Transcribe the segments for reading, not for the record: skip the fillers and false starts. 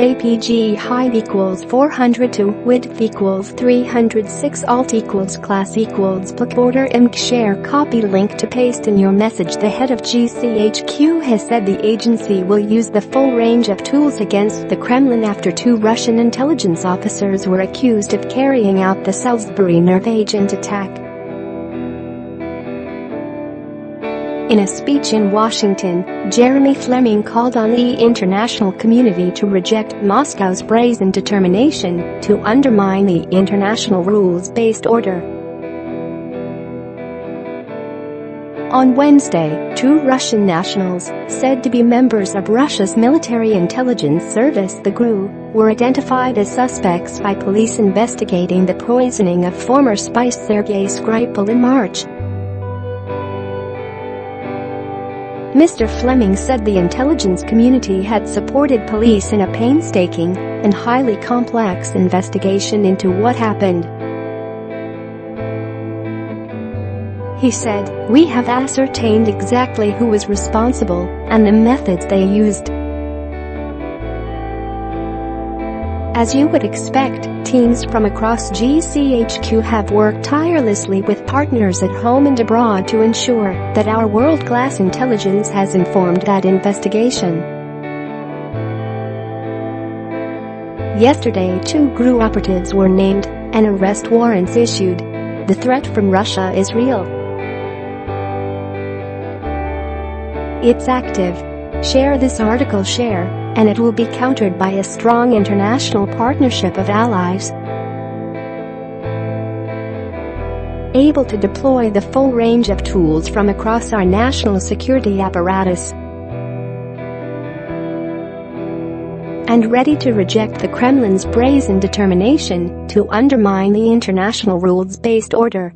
JPG height equals 402, width equals 306, alt equals class equals book order img share copy link to paste in your message. The head of GCHQ has said the agency will use the full range of tools against the Kremlin after two Russian intelligence officers were accused of carrying out the Salisbury nerve agent attack. In a speech in Washington, Jeremy Fleming called on the international community to reject Moscow's brazen determination to undermine the international rules-based order. On Wednesday, two Russian nationals, said to be members of Russia's military intelligence service the GRU, were identified as suspects by police investigating the poisoning of former spy Sergei Skripal in March. Mr. Fleming said the intelligence community had supported police in a painstaking and highly complex investigation into what happened. He said, "We have ascertained exactly who was responsible and the methods they used. As you would expect, teams from across GCHQ have worked tirelessly with partners at home and abroad to ensure that our world-class intelligence has informed that investigation." Yesterday, two GRU operatives were named and arrest warrants issued. The threat from Russia is real. It's active. Share this article, and it will be countered by a strong international partnership of allies able to deploy the full range of tools from across our national security apparatus and ready to reject the Kremlin's brazen determination to undermine the international rules-based order.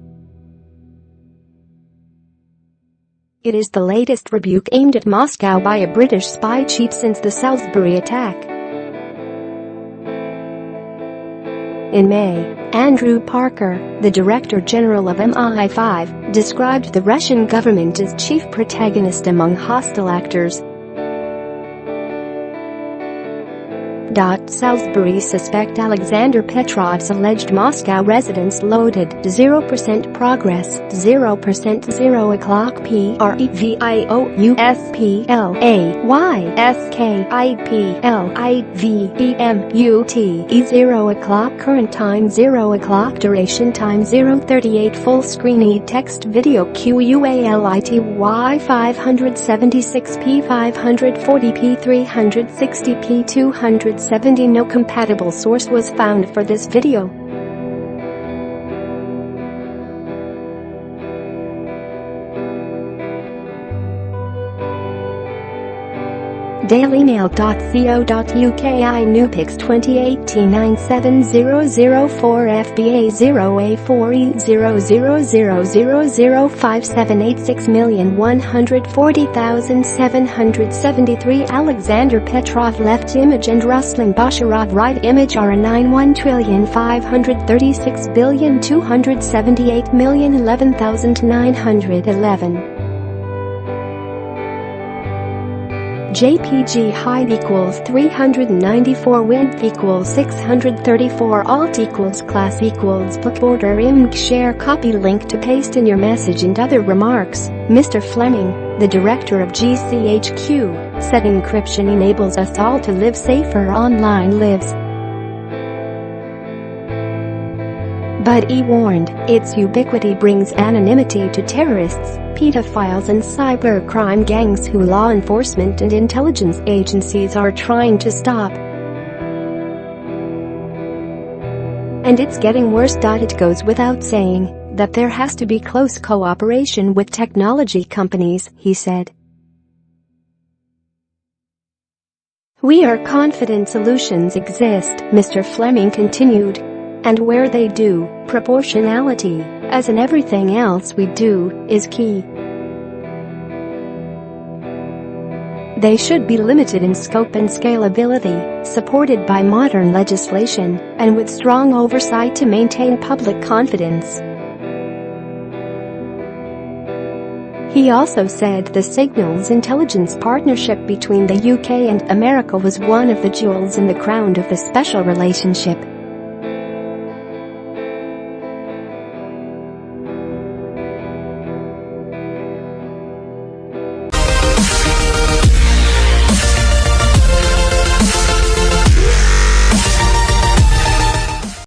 It is the latest rebuke aimed at Moscow by a British spy chief since the Salisbury attack. In May, Andrew Parker, the Director General of MI5, described the Russian government as chief protagonist among hostile actors. Salisbury suspect Alexander Petrov's alleged Moscow residence loaded 0% progress 0% 0 o'clock PREVIOUSPLAYSKIPLIVEMUTE 0 o'clock current time 0 o'clock duration time 0:38 full screen e-text video QUALITY 576p 540p 360p 270 no compatible source was found for this video. dailymail.co.uk iNewPix 2018-97004 FBA 0A4E000005786140773 Alexander Petrov left image and Ruslan Basharov right image are a 91,536,278,011,911 JPG height equals 394 width equals 634 alt equals class equals book order img share copy link to paste in your message and other remarks. Mr. Fleming, the director of GCHQ, said encryption enables us all to live safer online lives. But he warned, its ubiquity brings anonymity to terrorists, pedophiles and cybercrime gangs who law enforcement and intelligence agencies are trying to stop. And it's getting worse. It goes without saying that there has to be close cooperation with technology companies, he said. We are confident solutions exist, Mr. Fleming continued. And where they do, proportionality, as in everything else we do, is key. They should be limited in scope and scalability, supported by modern legislation, and with strong oversight to maintain public confidence. He also said the signals intelligence partnership between the UK and America was one of the jewels in the crown of the special relationship.